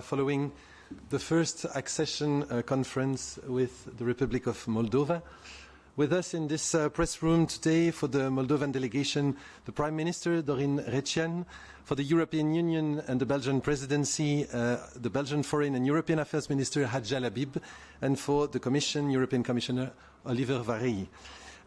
following the first accession conference with the Republic of Moldova. With us in this press room today for the Moldovan delegation, the Prime Minister, Dorin Recian, for the European Union and the Belgian Presidency, the Belgian Foreign and European Affairs Minister, Hadja Labib, and for the Commission, European Commissioner, Oliver Varey.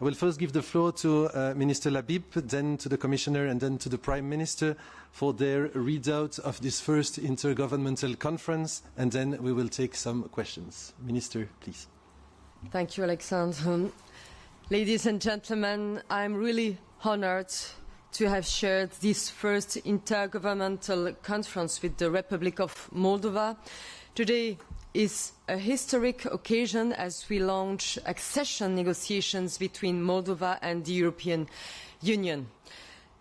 I will first give the floor to Minister Labib, then to the Commissioner, and then to the Prime Minister for their readout of this first intergovernmental conference, and then we will take some questions. Minister, please. Thank you, Alexandre. Ladies and gentlemen, I'm really honored to have shared this first intergovernmental conference with the Republic of Moldova. Today is a historic occasion as we launch accession negotiations between Moldova and the European Union.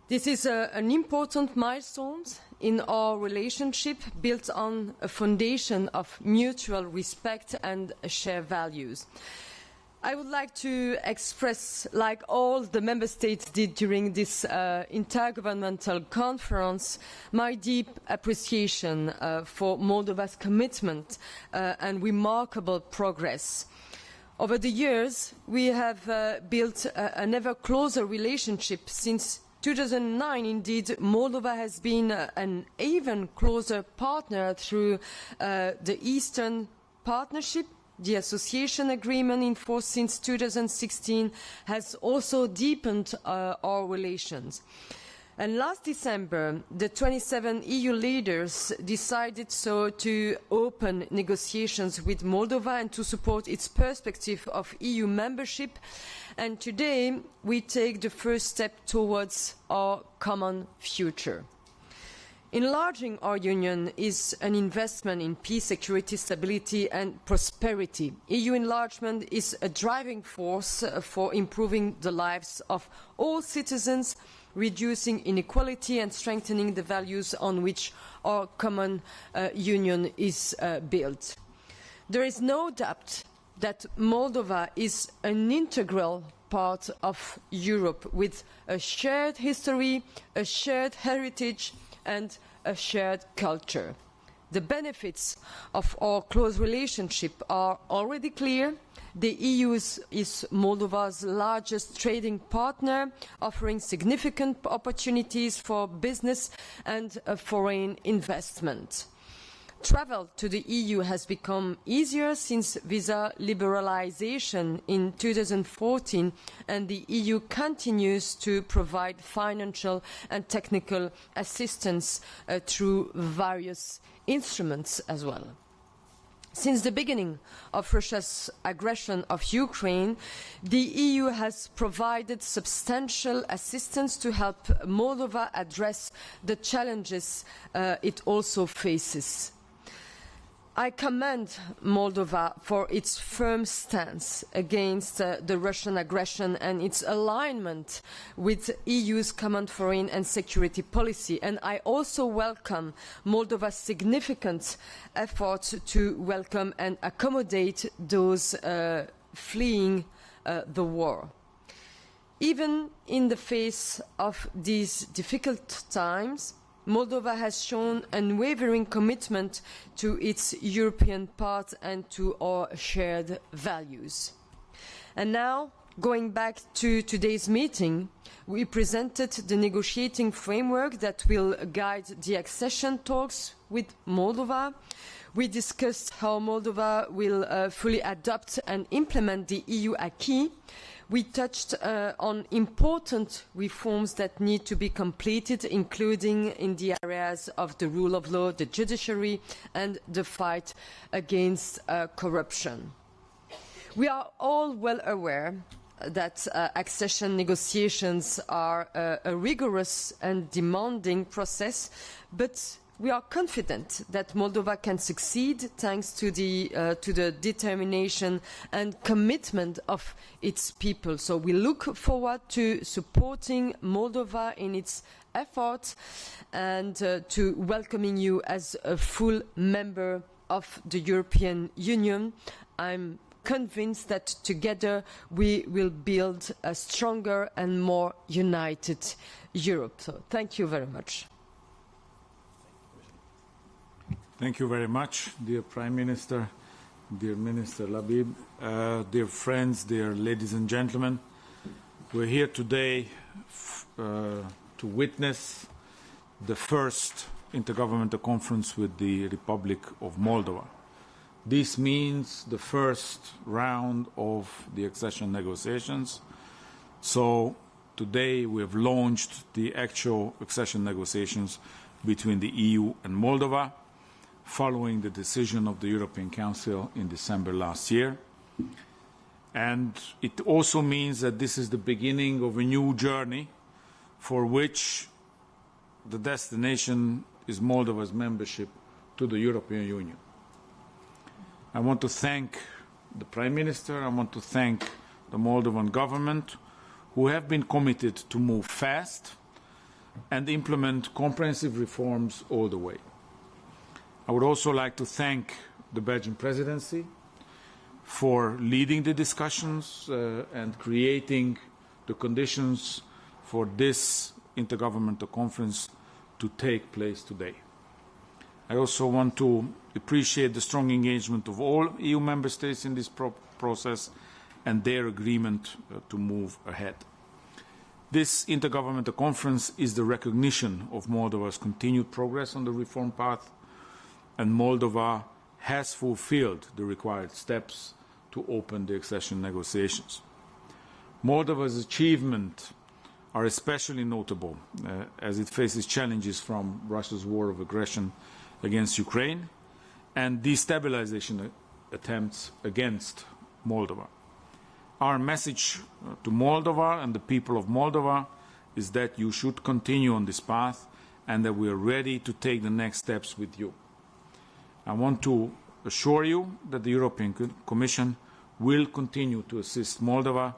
This is an important milestone in our relationship built on a foundation of mutual respect and shared values. I would like to express, like all the member states did during this intergovernmental conference, my deep appreciation for Moldova's commitment and remarkable progress. Over the years, we have built an ever closer relationship. Since 2009, indeed, Moldova has been an even closer partner through the Eastern Partnership. The association agreement in force since 2016 has also deepened our relations. And last December, the 27 EU leaders decided to open negotiations with Moldova and to support its perspective of EU membership. And today, we take the first step towards our common future. Enlarging our union is an investment in peace, security, stability and prosperity. EU enlargement is a driving force for improving the lives of all citizens, reducing inequality and strengthening the values on which our common union is built. There is no doubt that Moldova is an integral part of Europe with a shared history, a shared heritage and a shared culture. The benefits of our close relationship are already clear. The EU is Moldova's largest trading partner, offering significant opportunities for business and foreign investment. Travel to the EU has become easier since visa liberalisation in 2014, and the EU continues to provide financial and technical assistance through various instruments as well. Since the beginning of Russia's aggression of Ukraine, the EU has provided substantial assistance to help Moldova address the challenges it also faces. I commend Moldova for its firm stance against the Russian aggression and its alignment with the EU's common foreign and security policy. And I also welcome Moldova's significant efforts to welcome and accommodate those fleeing the war. Even in the face of these difficult times, Moldova has shown unwavering commitment to its European path and to our shared values. And now, going back to today's meeting, we presented the negotiating framework that will guide the accession talks with Moldova. We discussed how Moldova will fully adopt and implement the EU acquis. We touched on important reforms that need to be completed, including in the areas of the rule of law, the judiciary, and the fight against corruption. We are all well aware that accession negotiations are a rigorous and demanding process, but we are confident that Moldova can succeed thanks to the determination and commitment of its people. So we look forward to supporting Moldova in its efforts and to welcoming you as a full member of the European Union. I'm convinced that together we will build a stronger and more united Europe. So thank you very much. Thank you very much, dear Prime Minister, dear Minister Labib, dear friends, dear ladies and gentlemen. We're here today to witness the first intergovernmental conference with the Republic of Moldova. This means the first round of the accession negotiations. So today we have launched the actual accession negotiations between the EU and Moldova, following the decision of the European Council in December last year. And it also means that this is the beginning of a new journey for which the destination is Moldova's membership to the European Union. I want to thank the Prime Minister, I want to thank the Moldovan government, who have been committed to move fast and implement comprehensive reforms all the way. I would also like to thank the Belgian presidency for leading the discussions and creating the conditions for this intergovernmental conference to take place today. I also want to appreciate the strong engagement of all EU member states in this process and their agreement to move ahead. This intergovernmental conference is the recognition of Moldova's continued progress on the reform path, and Moldova has fulfilled the required steps to open the accession negotiations. Moldova's achievements are especially notable as it faces challenges from Russia's war of aggression against Ukraine and destabilization attempts against Moldova. Our message to Moldova and the people of Moldova is that you should continue on this path and that we are ready to take the next steps with you. I want to assure you that the European Commission will continue to assist Moldova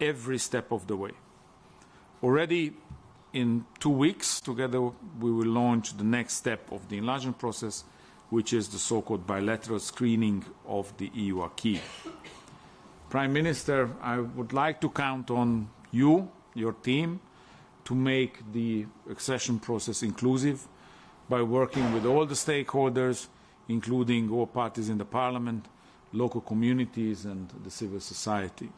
every step of the way. Already in 2 weeks, together we will launch the next step of the enlargement process, which is the so-called bilateral screening of the EU acquis. Prime Minister, I would like to count on you, your team, to make the accession process inclusive by working with all the stakeholders, including all parties in the Parliament, local communities and the civil society.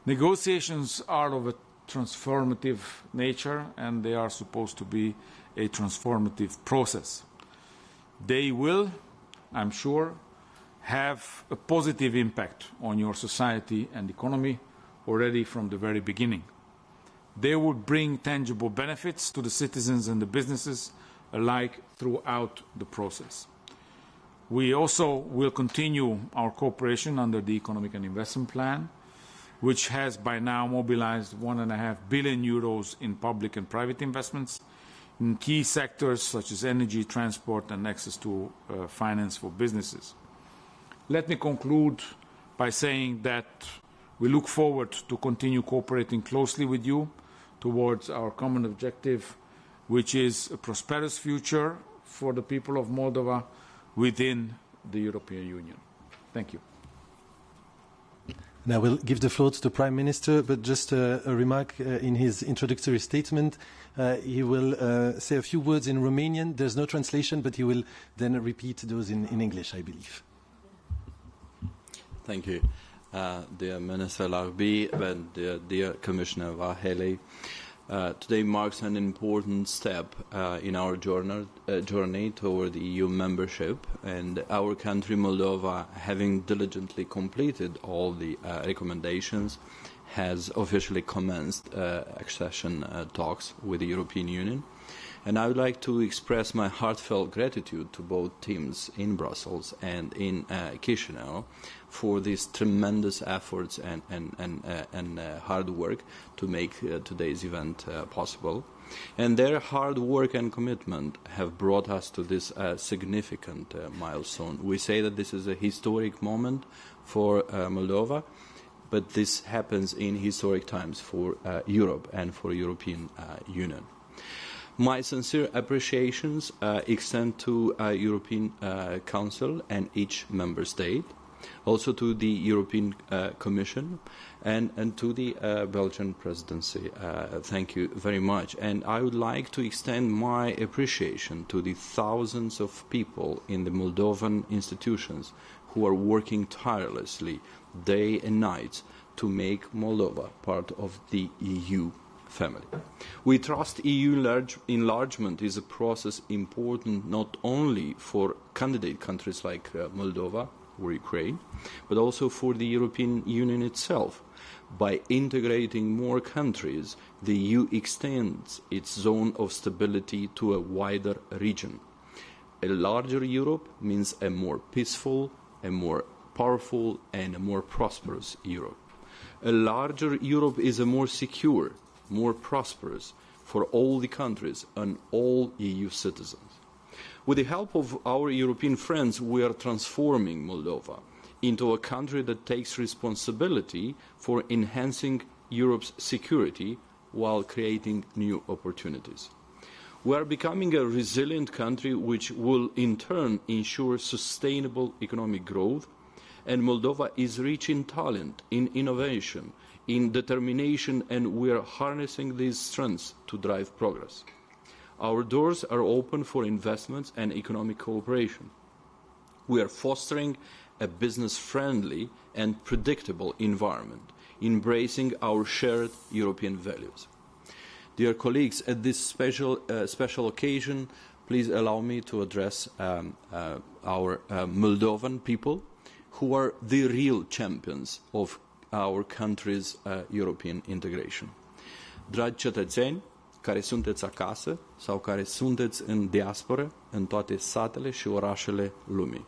Negotiations are of a transformative nature and they are supposed to be a transformative process. They will, I'm sure, have a positive impact on your society and economy already from the very beginning. They will bring tangible benefits to the citizens and the businesses alike throughout the process. We also will continue our cooperation under the Economic and Investment Plan, which has by now mobilized €1.5 billion in public and private investments in key sectors such as energy, transport and access to finance for businesses. Let me conclude by saying that we look forward to continue cooperating closely with you towards our common objective, which is a prosperous future for the people of Moldova within the European Union. Thank you. And I will give the floor to the Prime Minister, but just a remark in his introductory statement. He will say a few words in Romanian. There's no translation, but he will then repeat those in English, I believe. Thank you. Dear Minister Larbi and dear Commissioner Vaheli, today marks an important step in our journey toward EU membership, and our country, Moldova, having diligently completed all the recommendations, has officially commenced accession talks with the European Union. And I would like to express my heartfelt gratitude to both teams in Brussels and in Chisinau for these tremendous efforts and hard work to make today's event possible. And their hard work and commitment have brought us to this significant milestone. We say that this is a historic moment for Moldova, but this happens in historic times for Europe and for European Union. My sincere appreciations extend to European Council and each member state. also to the European Commission and to the Belgian presidency. Thank you very much. And I would like to extend my appreciation to the thousands of people in the Moldovan institutions who are working tirelessly day and night to make Moldova part of the EU family. We trust EU enlargement is a process important not only for candidate countries like Moldova or Ukraine, but also for the European Union itself. By integrating more countries, the EU extends its zone of stability to a wider region. A larger Europe means a more peaceful, a more powerful, and a more prosperous Europe. A larger Europe is a more secure, more prosperous for all the countries and all EU citizens. With the help of our European friends, we are transforming Moldova into a country that takes responsibility for enhancing Europe's security while creating new opportunities. We are becoming a resilient country which will in turn ensure sustainable economic growth, and Moldova is rich in talent, in innovation, in determination, and we are harnessing these strengths to drive progress. Our doors are open for investments and economic cooperation. We are fostering a business-friendly and predictable environment, embracing our shared European values. Dear colleagues, at this special occasion, please allow me to address our Moldovan people, who are the real champions of our country's European integration. Dragi cetățeni care sunteți acasă sau care sunteți în diasporă, în toate satele și orașele lumii.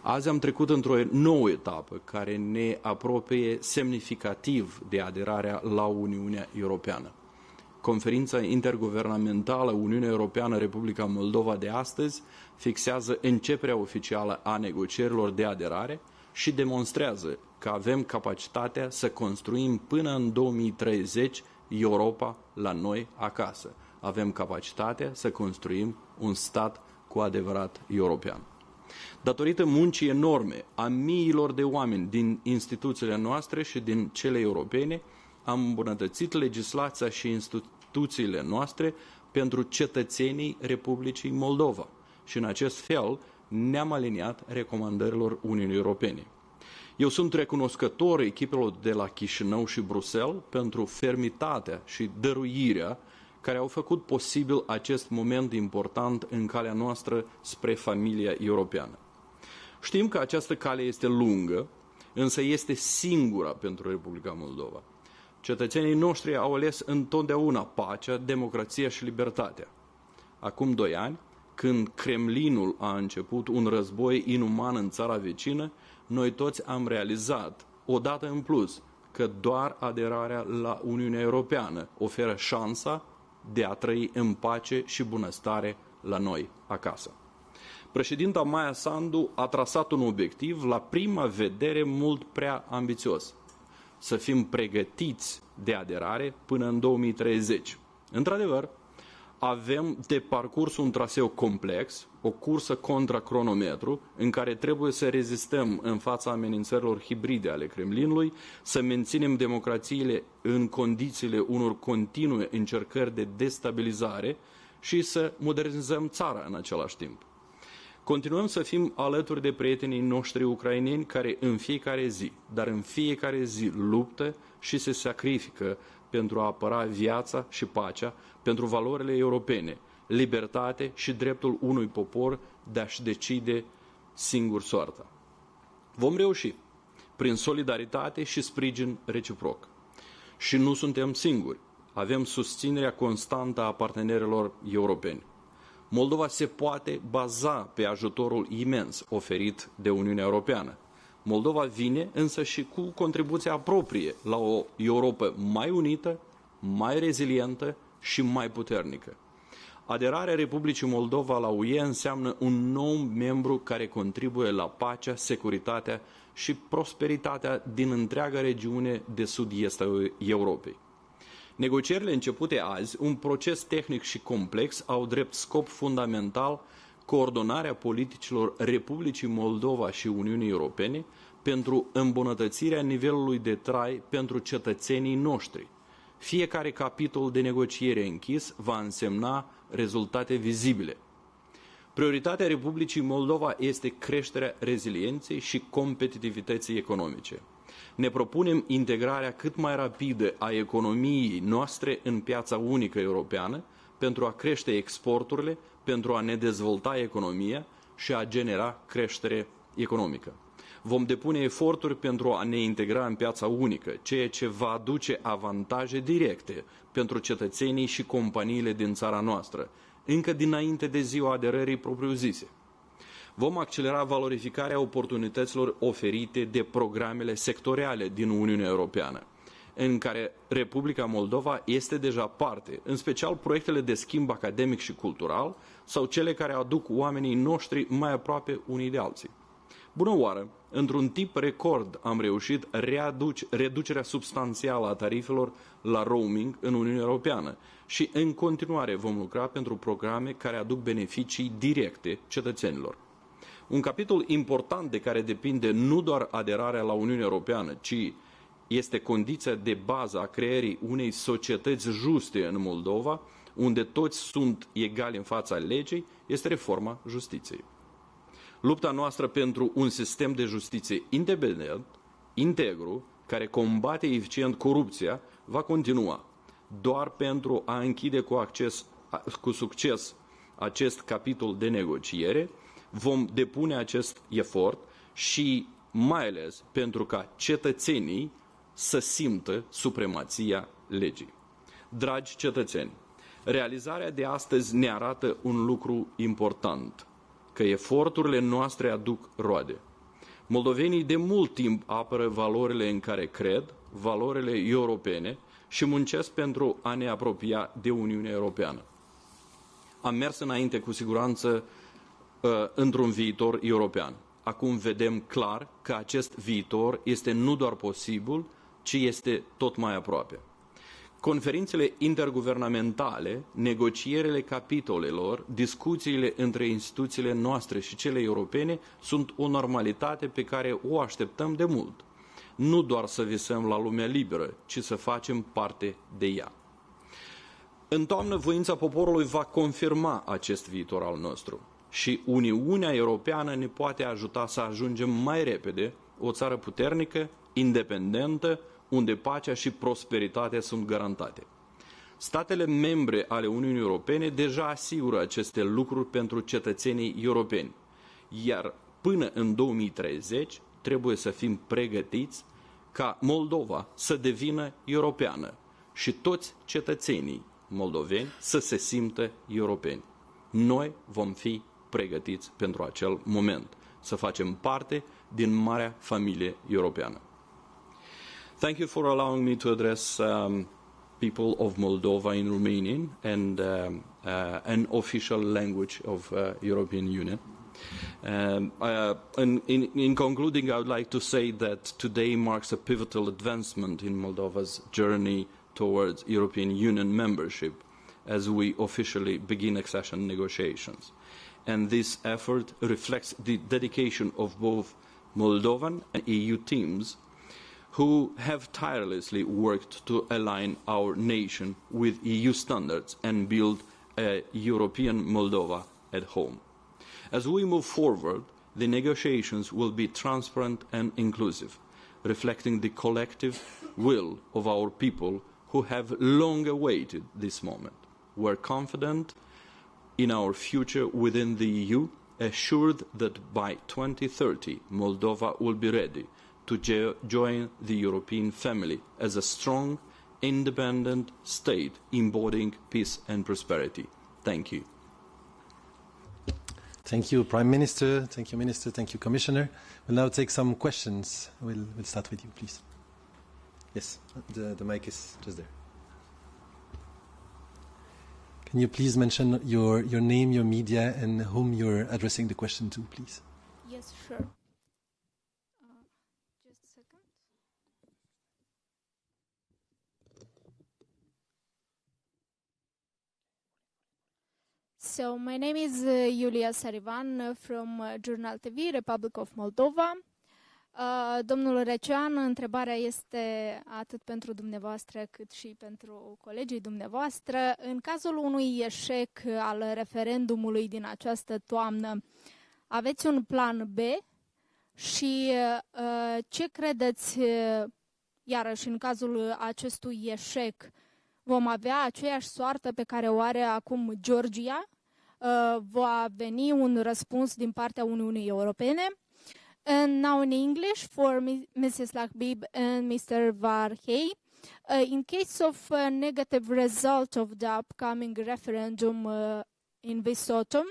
Azi am trecut într-o nouă etapă care ne apropie semnificativ de aderarea la Uniunea Europeană. Conferința interguvernamentală Uniunea Europeană Republica Moldova de astăzi fixează începerea oficială a negocierilor de aderare și demonstrează că avem capacitatea să construim până în 2030 Europa la noi acasă. Avem capacitatea să construim un stat cu adevărat european. Datorită muncii enorme a miilor de oameni din instituțiile noastre și din cele europene, am îmbunătățit legislația și instituțiile noastre pentru cetățenii Republicii Moldova și în acest fel ne-am aliniat recomandărilor Uniunii Europene. Eu sunt recunoscător echipelor de la Chișinău și Bruxelles pentru fermitatea și dăruirea care au făcut posibil acest moment important în calea noastră spre familia europeană. Știm că această cale este lungă, însă este singura pentru Republica Moldova. Cetățenii noștri au ales întotdeauna pacea, democrația și libertatea. Acum 2 ani, când Kremlinul a început un război inuman în țara vecină, noi toți am realizat, odată în plus, că doar aderarea la Uniunea Europeană oferă șansa de a trăi în pace și bunăstare la noi acasă. Președinta Maia Sandu a trasat un obiectiv la prima vedere mult prea ambițios: să fim pregătiți de aderare până în 2030. Într-adevăr, avem de parcurs un traseu complex, o cursă contra cronometru, în care trebuie să rezistăm în fața amenințărilor hibride ale Kremlinului, să menținem democrațiile în condițiile unor continue încercări de destabilizare și să modernizăm țara în același timp. Continuăm să fim alături de prietenii noștri ucraineni care în fiecare zi, dar în fiecare zi luptă și se sacrifică pentru a apăra viața și pacea, pentru valorile europene, libertate și dreptul unui popor de a-și decide singur soarta. Vom reuși prin solidaritate și sprijin reciproc. Și nu suntem singuri. Avem susținerea constantă a partenerilor europeni. Moldova se poate baza pe ajutorul imens oferit de Uniunea Europeană. Moldova vine însă și cu contribuția proprie la o Europă mai unită, mai rezilientă și mai puternică. Aderarea Republicii Moldova la UE înseamnă un nou membru care contribuie la pacea, securitatea și prosperitatea din întreaga regiune de sud-est a Europei. Negocierile începute azi, un proces tehnic și complex, au drept scop fundamental coordonarea politicilor Republicii Moldova și Uniunii Europene pentru îmbunătățirea nivelului de trai pentru cetățenii noștri. Fiecare capitol de negociere închis va însemna rezultate vizibile. Prioritatea Republicii Moldova este creșterea rezilienței și competitivității economice. Ne propunem integrarea cât mai rapidă a economiei noastre în piața unică europeană pentru a crește exporturile, pentru a ne dezvolta economia și a genera creștere economică. Vom depune eforturi pentru a ne integra în piața unică, ceea ce va aduce avantaje directe pentru cetățenii și companiile din țara noastră, încă dinainte de ziua aderării propriu-zise. Vom accelera valorificarea oportunităților oferite de programele sectoriale din Uniunea Europeană, în care Republica Moldova este deja parte, în special proiectele de schimb academic și cultural sau cele care aduc oamenii noștri mai aproape unii de alții. Bună oară! Într-un timp record am reușit reducerea substanțială a tarifelor la roaming în Uniunea Europeană și în continuare vom lucra pentru programe care aduc beneficii directe cetățenilor. Un capitol important de care depinde nu doar aderarea la Uniunea Europeană, ci este condiția de bază a creării unei societăți juste în Moldova, unde toți sunt egali în fața legii, este reforma justiției. Lupta noastră pentru un sistem de justiție independent, integru, care combate eficient corupția, va continua. Doar pentru a închide cu succes acest capitol de negociere, vom depune acest efort și mai ales pentru ca cetățenii să simtă supremația legii. Dragi cetățeni, realizarea de astăzi ne arată un lucru important, că eforturile noastre aduc roade. Moldovenii de mult timp apără valorile în care cred, valorile europene și muncesc pentru a ne apropia de Uniunea Europeană. Am mers înainte cu siguranță într-un viitor european. Acum vedem clar că acest viitor este nu doar posibil, ci este tot mai aproape. Conferințele interguvernamentale, negocierile capitolelor, discuțiile între instituțiile noastre și cele europene sunt o normalitate pe care o așteptăm de mult. Nu doar să visăm la lumea liberă, ci să facem parte de ea. În toamnă, voința poporului va confirma acest viitor al nostru și Uniunea Europeană ne poate ajuta să ajungem mai repede o țară puternică, independentă, unde pacea și prosperitatea sunt garantate. Statele membre ale Uniunii Europene deja asigură aceste lucruri pentru cetățenii europeni, iar până în 2030 trebuie să fim pregătiți ca Moldova să devină europeană și toți cetățenii moldoveni să se simtă europeni. Noi vom fi pregătiți pentru acel moment, să facem parte din marea familie europeană. Thank you for allowing me to address people of Moldova in Romanian and an official language of European Union. In concluding, I would like to say that today marks a pivotal advancement in Moldova's journey towards European Union membership as we officially begin accession negotiations. And this effort reflects the dedication of both Moldovan and EU teams who have tirelessly worked to align our nation with EU standards and build a European Moldova at home. As we move forward, the negotiations will be transparent and inclusive, reflecting the collective will of our people who have long awaited this moment. We're confident in our future within the EU, assured that by 2030 Moldova will be ready to join the European family as a strong, independent state embodying peace and prosperity. Thank you. Thank you, Prime Minister. Thank you, Minister. Thank you, Commissioner. We'll now take some questions. We'll start with you, please. Yes, the mic is just there. Can you please mention your name, your media, and whom you're addressing the question to, please? Yes, sure. Just a second. So my name is Yulia Sarivan from Journal TV, Republic of Moldova. Domnul Recean, întrebarea este atât pentru dumneavoastră cât și pentru colegii dumneavoastră. În cazul unui eșec al referendumului din această toamnă, aveți un plan B? Și ce credeți, iarăși în cazul acestui eșec, vom avea aceeași soartă pe care o are acum Georgia? Va veni un răspuns din partea Uniunii Europene? And now in English for Mrs. Lachbib and Mr. Varhey. In case of a negative result of the upcoming referendum in this autumn,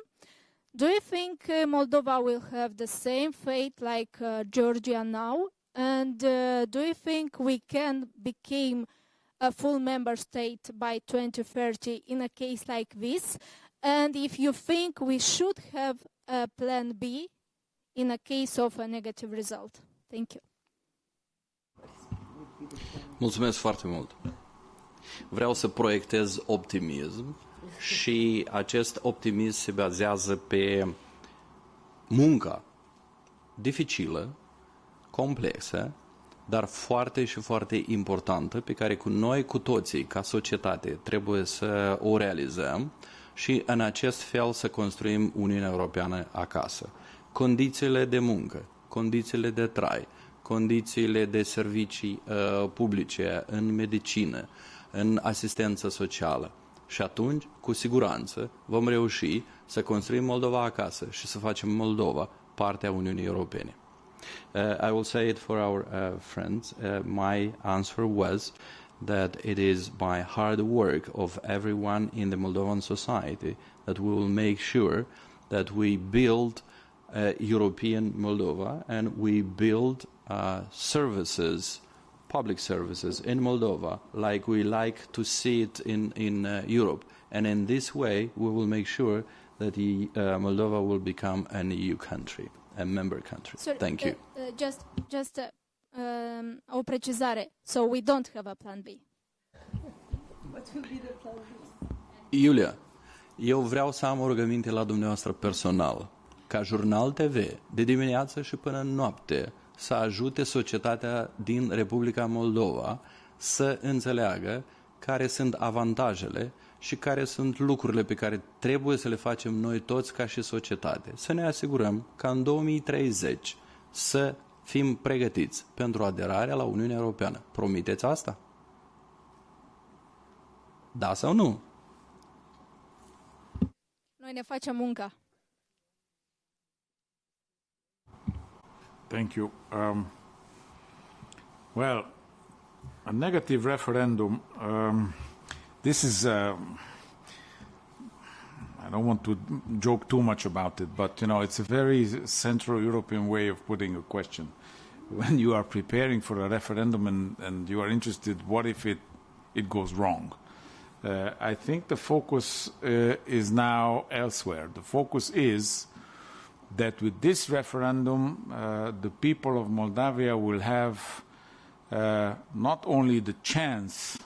do you think Moldova will have the same fate like Georgia now? And do you think we can become a full member state by 2030 in a case like this? And if you think we should have a plan B in a case of a negative result? Thank you. Mulțumesc foarte mult. Vreau să proiectez optimism și acest optimism se bazează pe munca dificilă, complexă, dar foarte și foarte importantă, pe care noi cu toții, ca societate, trebuie să o realizăm și în acest fel să construim Uniunea Europeană acasă. Condițiile de muncă, condițiile de trai, condițiile de servicii publice, în medicină, în asistență socială. Și atunci, cu siguranță, vom reuși să construim Moldova acasă și să facem Moldova partea Uniunii Europene. I will say it for our friends. My answer was that it is by hard work of everyone in the Moldovan society that we will make sure that we build European Moldova and we build services, public services in Moldova like we like to see it in Europe. And in this way we will make sure that Moldova will become an EU country, a member country. Sorry, Thank you. Just o precizare. So we don't have a plan B. What will be the plan B? Iulia, eu vreau să am o rugăminte la dumneavoastră personal, ca Jurnal TV, de dimineață și până în noapte, să ajute societatea din Republica Moldova să înțeleagă care sunt avantajele și care sunt lucrurile pe care trebuie să le facem noi toți ca și societate. Să ne asigurăm ca în 2030 să fim pregătiți pentru aderarea la Uniunea Europeană. Promiteți asta? Da sau nu? Noi ne facem munca. Thank you. Well, a negative referendum, this is, I don't want to joke too much about it, but, you know, it's a very Central European way of putting a question. When you are preparing for a referendum and you are interested, what if it goes wrong? I think the focus is now elsewhere. The focus is that with this referendum, the people of Moldavia will have not only the chance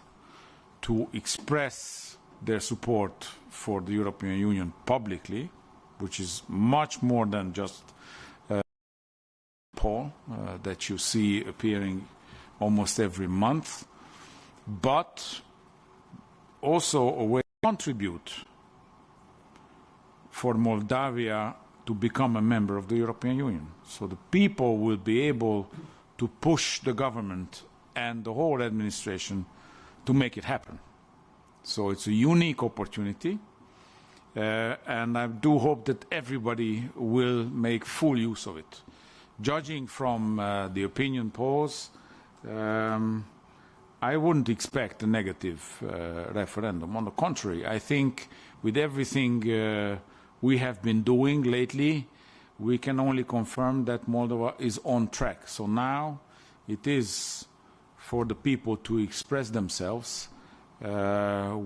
to express their support for the European Union publicly, which is much more than just a poll that you see appearing almost every month, but also a way to contribute for Moldavia to become a member of the European Union. So the people will be able to push the government and the whole administration to make it happen. So it's a unique opportunity, and I do hope that everybody will make full use of it. Judging from the opinion polls, I wouldn't expect a negative referendum. On the contrary, I think with everything we have been doing lately, we can only confirm that Moldova is on track. So now it is for the people to express themselves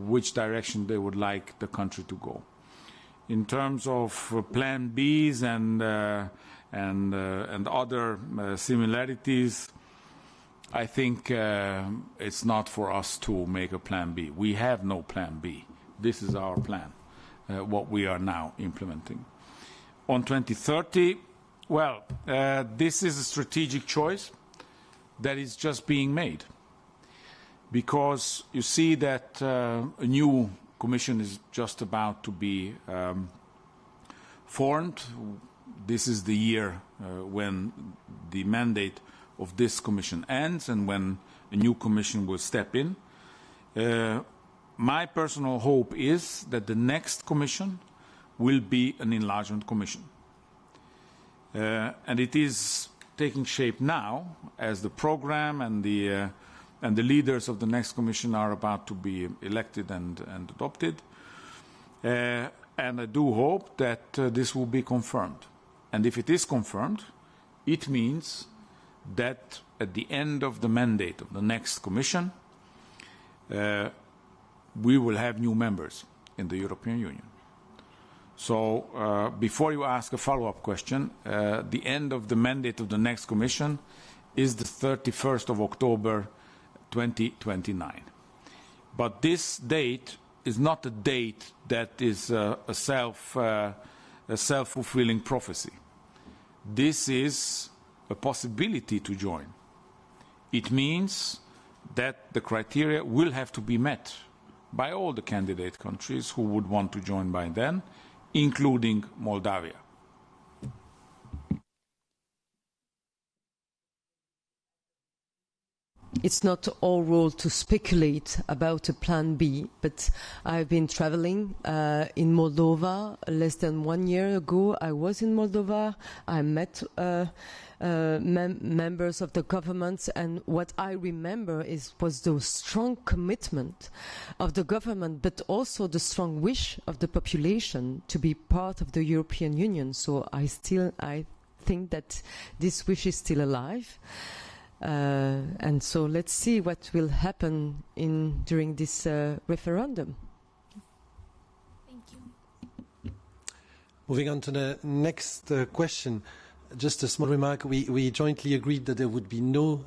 which direction they would like the country to go. In terms of Plan Bs and other similarities, I think it's not for us to make a Plan B. We have no Plan B. This is our plan. what we are now implementing. On 2030, well, this is a strategic choice that is just being made, because you see that a new commission is just about to be formed. This is the year when the mandate of this commission ends and when a new commission will step in. My personal hope is that the next commission will be an enlargement commission. And it is taking shape now as the program and the leaders of the next commission are about to be elected and adopted. And I do hope that this will be confirmed. And if it is confirmed, it means that at the end of the mandate of the next commission, we will have new members in the European Union. So before you ask a follow-up question, the end of the mandate of the next commission is the 31st of October 2029. But this date is not a date that is a self-fulfilling prophecy. This is a possibility to join. It means that the criteria will have to be met by all the candidate countries who would want to join by then, including Moldova. It's not our role to speculate about a plan B, but I've been traveling in Moldova less than 1 year ago. I was in Moldova. I met members of the government, and what I remember was the strong commitment of the government, but also the strong wish of the population to be part of the European Union. So I think that this wish is still alive. And so let's see what will happen during this referendum. Thank you. Moving on to the next question, just a small remark. We jointly agreed that there would be no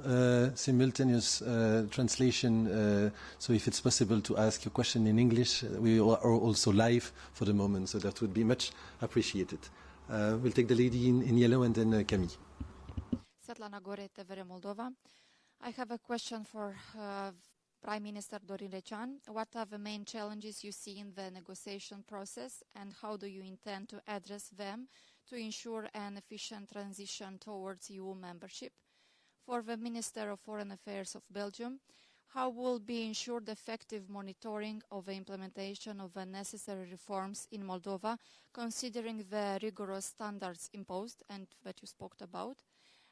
simultaneous translation. So if it's possible to ask your question in English, we are also live for the moment, so that would be much appreciated. We'll take the lady in yellow and then Camille. Svetlana Gore, TVR Moldova. I have a question for Prime Minister Dorin Recean. What are the main challenges you see in the negotiation process, and how do you intend to address them to ensure an efficient transition towards EU membership? For the Minister of Foreign Affairs of Belgium, how will be ensured effective monitoring of the implementation of the necessary reforms in Moldova, considering the rigorous standards imposed and that you spoke about?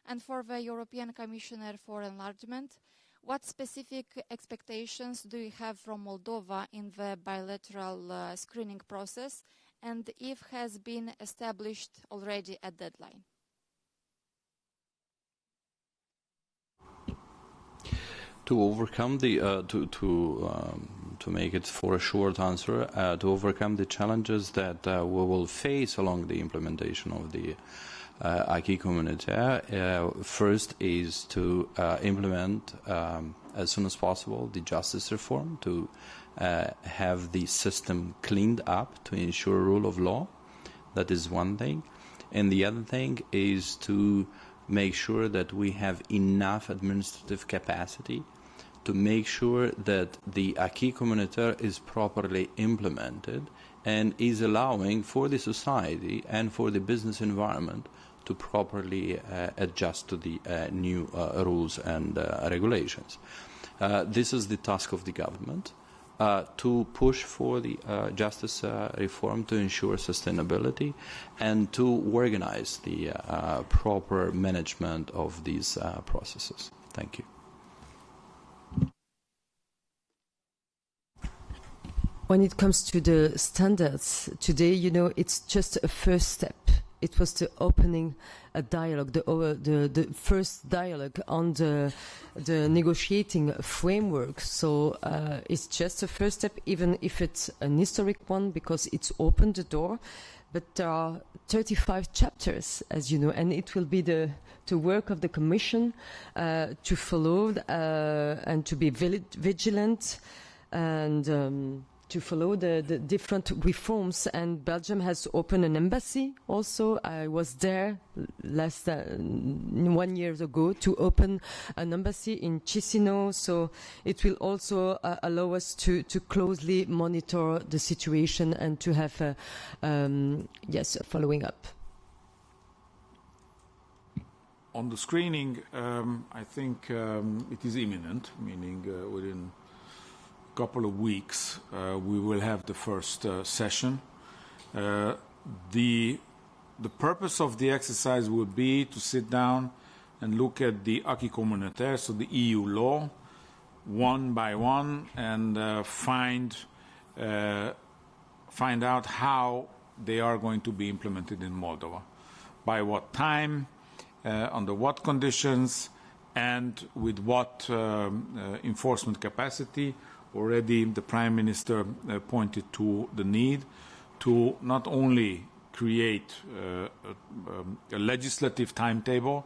And for the European Commissioner for Enlargement, what specific expectations do you have from Moldova in the bilateral screening process, and if has been established already a deadline? To overcome the to make it for a short answer, to overcome the challenges that we will face along the implementation of the acquis communautaire, first is to implement as soon as possible the justice reform, to have the system cleaned up to ensure rule of law. That is one thing. And the other thing is to make sure that we have enough administrative capacity to make sure that the acquis communautaire is properly implemented and is allowing for the society and for the business environment to properly adjust to the new rules and regulations. This is the task of the government, to push for the justice reform to ensure sustainability and to organize the proper management of these processes. Thank you. When it comes to the standards, today, it's just a first step. It was the opening a dialogue, the first dialogue on the negotiating framework. So it's just a first step, even if it's an historic one, because it's opened the door. But there are 35 chapters, as you know, and it will be the work of the Commission to follow and to be vigilant and follow the different reforms, and Belgium has opened an embassy also. I was there 1 year ago to open an embassy in Chisinau, so it will also allow us to closely monitor the situation and to have following up. On the screening, I think it is imminent, meaning within a couple of weeks we will have the first session. The purpose of the exercise would be to sit down and look at the acquis communautaire, so the EU law, one by one, and find out how they are going to be implemented in Moldova, by what time, under what conditions, and with what enforcement capacity. Already the Prime Minister pointed to the need to not only create a legislative timetable,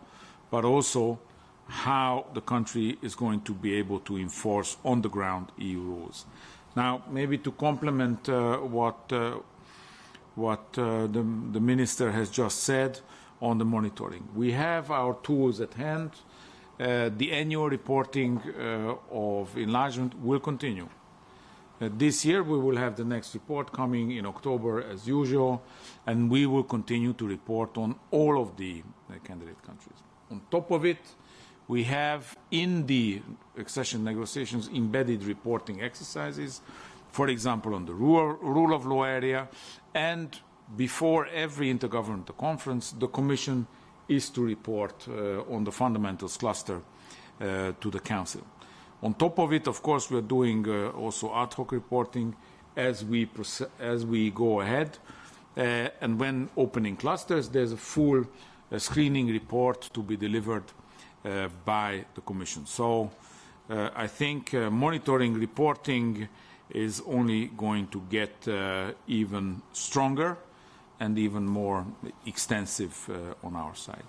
but also how the country is going to be able to enforce on the ground EU rules. Now, maybe to complement what the Minister has just said on the monitoring. We have our tools at hand. The annual reporting of enlargement will continue. This year we will have the next report coming in October as usual, and we will continue to report on all of the candidate countries. On top of it, we have in the accession negotiations embedded reporting exercises, for example on the rule of law area, and before every intergovernmental conference, the Commission is to report on the fundamentals cluster to the Council. On top of it, of course, we are doing also ad hoc reporting as we go ahead. And when opening clusters, there's a full screening report to be delivered by the Commission. So I think monitoring reporting is only going to get even stronger and even more extensive on our side.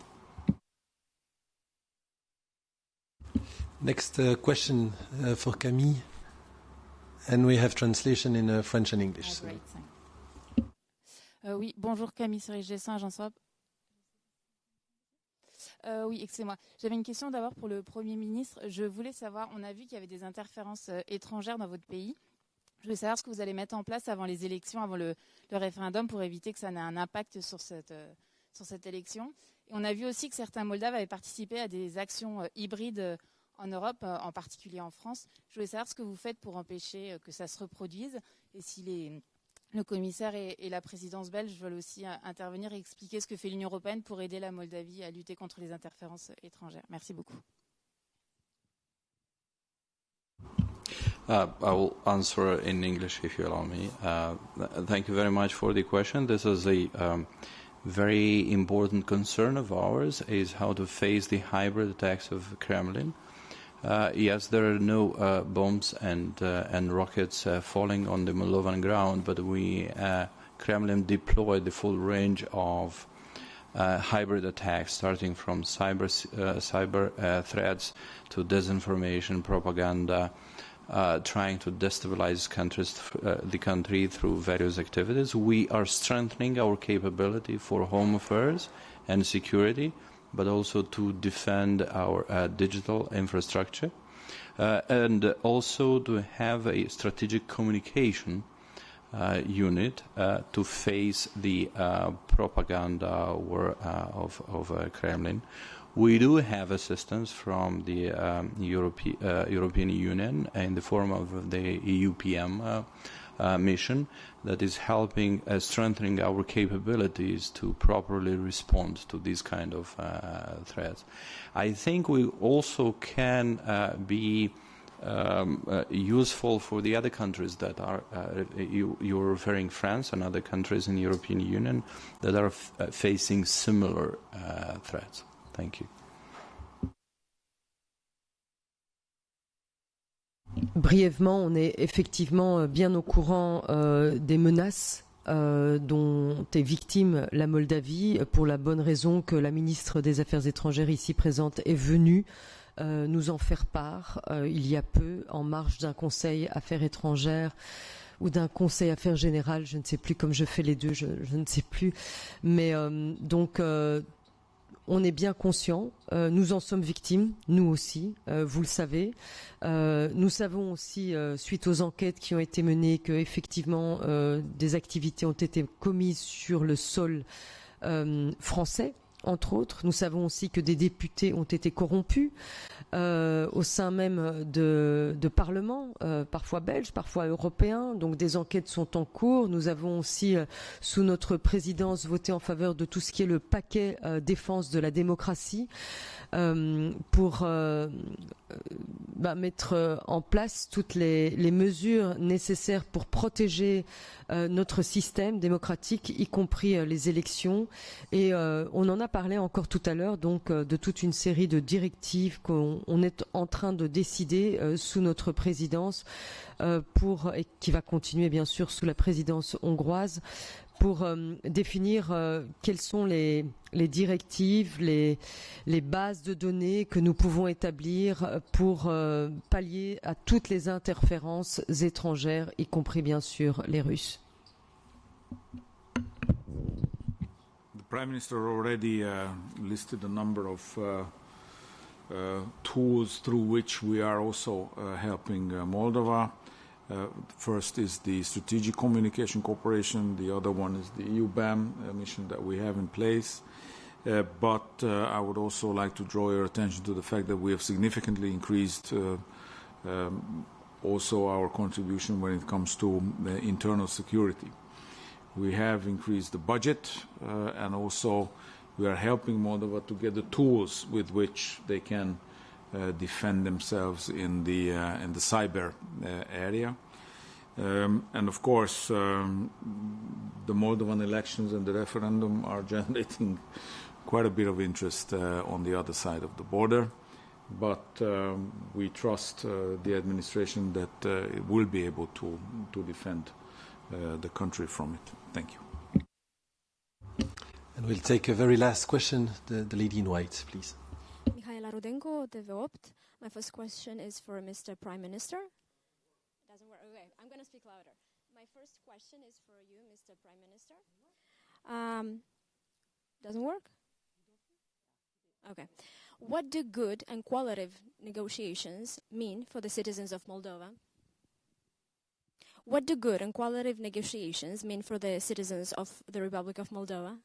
Next question for Camille, and we have translation in French and English. Great, oui, bonjour Camille Cerise-Gessin, agence Europe. Oui, excusez-moi. J'avais une question d'abord pour le Premier ministre. Je voulais savoir, on a vu qu'il y avait des interférences étrangères dans votre pays. Je voulais savoir ce que vous allez mettre en place avant les élections, avant le référendum, pour éviter que ça n'ait un impact sur cette élection. Et on a vu aussi que certains Moldaves avaient participé à des actions hybrides en Europe, en particulier en France. Je voulais savoir ce que vous faites pour empêcher que ça se reproduise, et si le commissaire et la présidence belge veulent aussi intervenir et expliquer ce que fait l'Union européenne pour aider la Moldavie à lutter contre les interférences étrangères. Merci beaucoup. I will answer in English if you allow me. Thank you very much for the question. This is a very important concern of ours, is how to face the hybrid attacks of Kremlin. Yes, there are no bombs and rockets falling on the Moldovan ground, but Kremlin deployed the full range of hybrid attacks, starting from cyber threats to disinformation, propaganda, trying to destabilize the country through various activities. We are strengthening our capability for home affairs and security, but also to defend our digital infrastructure, and also to have a strategic communication unit to face the propaganda war of Kremlin. We do have assistance from the European Union in the form of the EUPM mission that is helping strengthening our capabilities to properly respond to these kind of threats. I think we also can be useful for the other countries that are, you're referring France and other countries in the European Union that are facing similar threats. Thank you. Brièvement, on est effectivement bien au courant des menaces dont est victime la Moldavie, pour la bonne raison que la ministre des Affaires étrangères ici présente est venue nous en faire part il y a peu, en marge d'un conseil Affaires étrangères, ou d'un conseil affaires générales, je ne sais plus, comme je fais les deux, je ne sais plus. Mais donc, on est bien conscient, nous en sommes victimes, nous aussi, vous le savez. Nous savons aussi, suite aux enquêtes qui ont été menées, que effectivement des activités ont été commises sur le sol français, entre autres. Nous savons aussi que des députés ont été corrompus au sein même de parlements, parfois belges, parfois européens. Donc des enquêtes sont en cours. Nous avons aussi, sous notre présidence, voté en faveur de tout ce qui est le paquet défense de la démocratie pour mettre en place toutes les mesures nécessaires pour protéger notre système démocratique, y compris les élections. Et on en a parlé encore tout à l'heure, donc de toute une série de directives qu'on est en train de décider sous notre présidence et qui va continuer bien sûr sous la présidence hongroise, pour définir quelles sont les directives, les bases de données que nous pouvons établir pour pallier à toutes les interférences étrangères, y compris bien sûr les Russes. The Prime Minister already listed a number of tools through which we are also helping Moldova. First is the strategic communication cooperation. The other one is the EU-BAM mission that we have in place. But I would also like to draw your attention to the fact that we have significantly increased also our contribution when it comes to internal security. We have increased the budget and also we are helping Moldova to get the tools with which they can defend themselves in the cyber area. And of course, the Moldovan elections and the referendum are generating quite a bit of interest on the other side of the border. But we trust the administration that it will be able to defend the country from it. Thank you. And we'll take a very last question, the lady in white, please. Mihaela Rudenko, TV8. My first question is for Mr. Prime Minister. It doesn't work. Okay, I'm going to speak louder. My first question is for you, Mr. Prime Minister. Doesn't work? Okay. What do good and qualitative negotiations mean for the citizens of Moldova? What do good and qualitative negotiations mean for the citizens of the Republic of Moldova?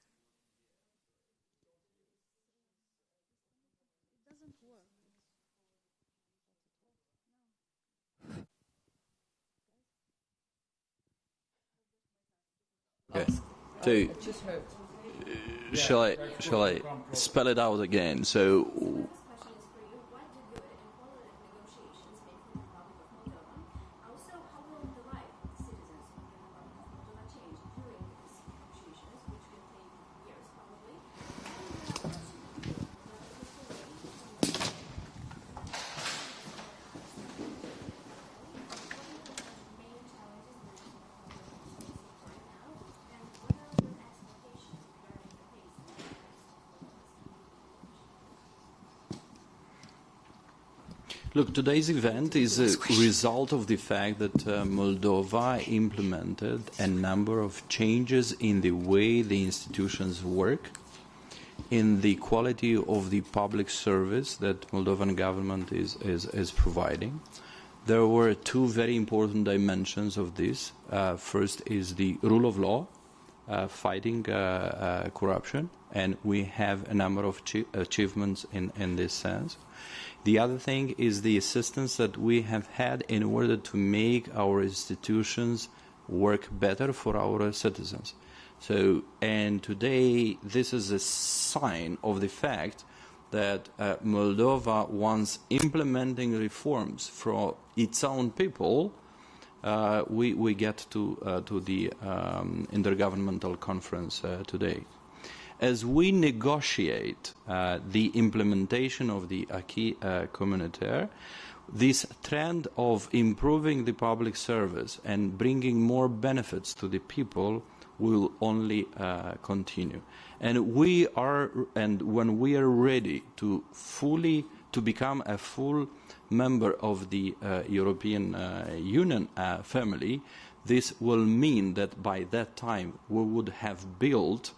Okay. So, shall I spell it out again? So, look, today's event is a result of the fact that Moldova implemented a number of changes in the way the institutions work, in the quality of the public service that Moldovan government is providing. There were two very important dimensions of this. First is the rule of law, fighting corruption, and we have a number of achievements in this sense. The other thing is the assistance that we have had in order to make our institutions work better for our citizens. So, and today this is a sign of the fact that Moldova, once implementing reforms for its own people, we get to the intergovernmental conference today. As we negotiate the implementation of the acquis communautaire, this trend of improving the public service and bringing more benefits to the people will only continue. And when we are ready to become a full member of the European Union family, this will mean that by that time we would have built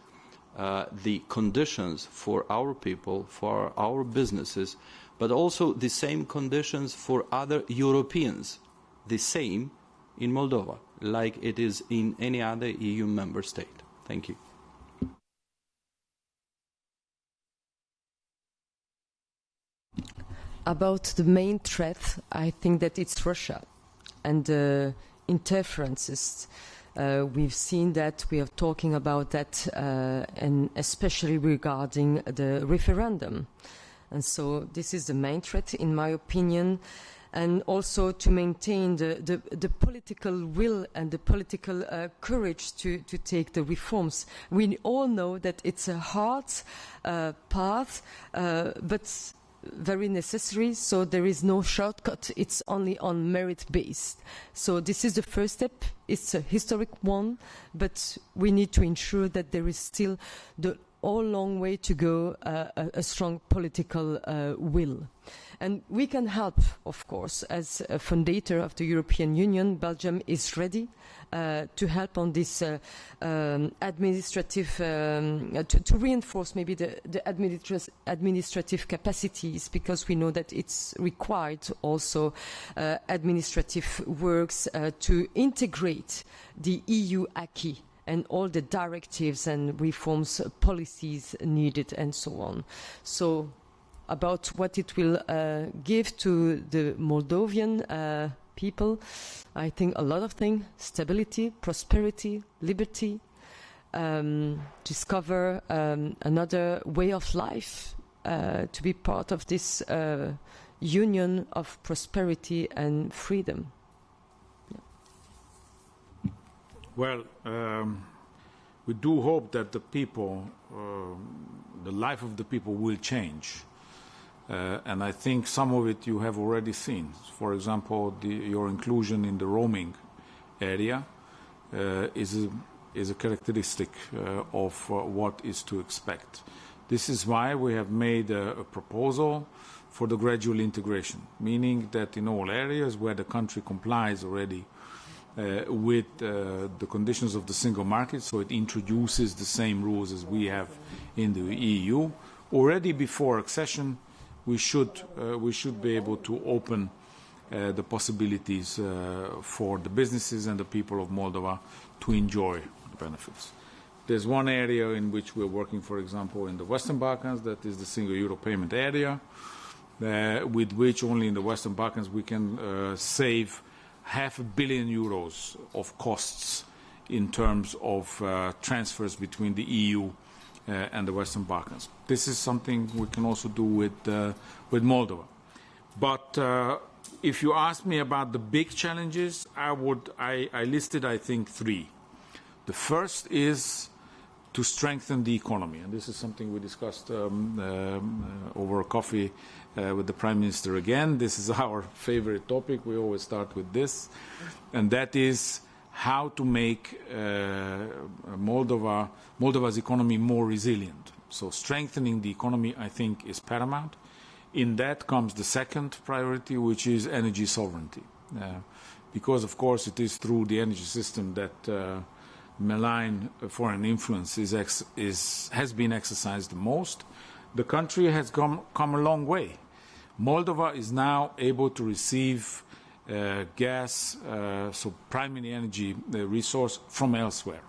the conditions for our people, for our businesses, but also the same conditions for other Europeans, the same in Moldova, like it is in any other EU member state. Thank you. About the main threat, I think that it's Russia and interferences. We've seen that, we are talking about that, and especially regarding the referendum. And so this is the main threat, in my opinion, and also to maintain the political will and the political courage to take the reforms. We all know that it's a hard path, but very necessary, so there is no shortcut. It's only on merit-based. So this is the first step. It's a historic one, but we need to ensure that there is still the long way to go, a strong political will. And we can help, of course, as a fundator of the European Union. Belgium is ready to help on this administrative, to reinforce maybe the administrative capacities, because we know that it's required also administrative works to integrate the EU acquis and all the directives and reforms policies needed and so on. So about what it will give to the Moldovan people, I think a lot of things: stability, prosperity, liberty, discover another way of life, to be part of this union of prosperity and freedom. Well, we do hope that the people, the life of the people will change. And I think some of it you have already seen. For example, your inclusion in the roaming area is a characteristic of what is to expect. This is why we have made a proposal for the gradual integration, meaning that in all areas where the country complies already with the conditions of the single market, so it introduces the same rules as we have in the EU, already before accession, we should be able to open the possibilities for the businesses and the people of Moldova to enjoy the benefits. There's one area in which we're working, for example, in the Western Balkans, that is the single euro payment area, with which only in the Western Balkans we can save €500 million of costs in terms of transfers between the EU and the Western Balkans. This is something we can also do with Moldova. But if you ask me about the big challenges, I listed, I think, 3. The first is to strengthen the economy, and this is something we discussed over a coffee with the Prime Minister again. This is our favorite topic. We always start with this, and that is how to make Moldova's economy more resilient. So strengthening the economy, I think, is paramount. In that comes the second priority, which is energy sovereignty. Because, of course, it is through the energy system that malign foreign influence has been exercised the most. The country has come a long way. Moldova is now able to receive gas, so primary energy resource from elsewhere,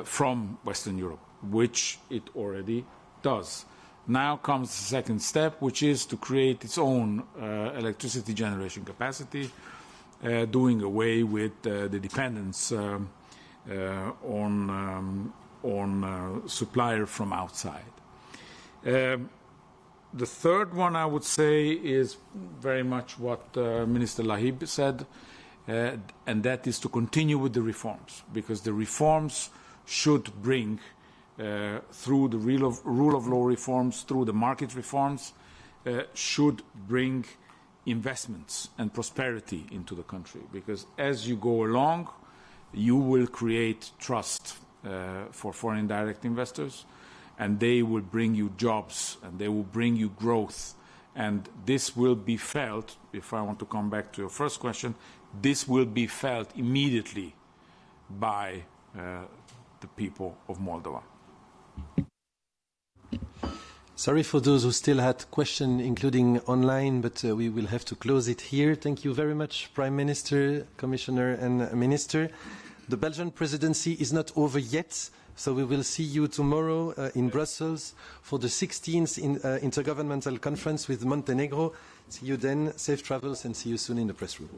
from Western Europe, which it already does. Now comes the second step, which is to create its own electricity generation capacity, doing away with the dependence on supplier from outside. The third one, I would say, is very much what Minister Lahib said, and that is to continue with the reforms, because the reforms should bring, through the rule of law reforms, through the market reforms, should bring investments and prosperity into the country. Because as you go along, you will create trust for foreign direct investors, and they will bring you jobs, and they will bring you growth, And this will be felt, if I want to come back to your first question, this will be felt immediately by the people of Moldova. Sorry for those who still had questions, including online, but we will have to close it here. Thank you very much, Prime Minister, Commissioner and Minister. The Belgian presidency is not over yet, so we will see you tomorrow in Brussels for the 16th Intergovernmental Conference with Montenegro. See you then. Safe travels and see you soon in the press room.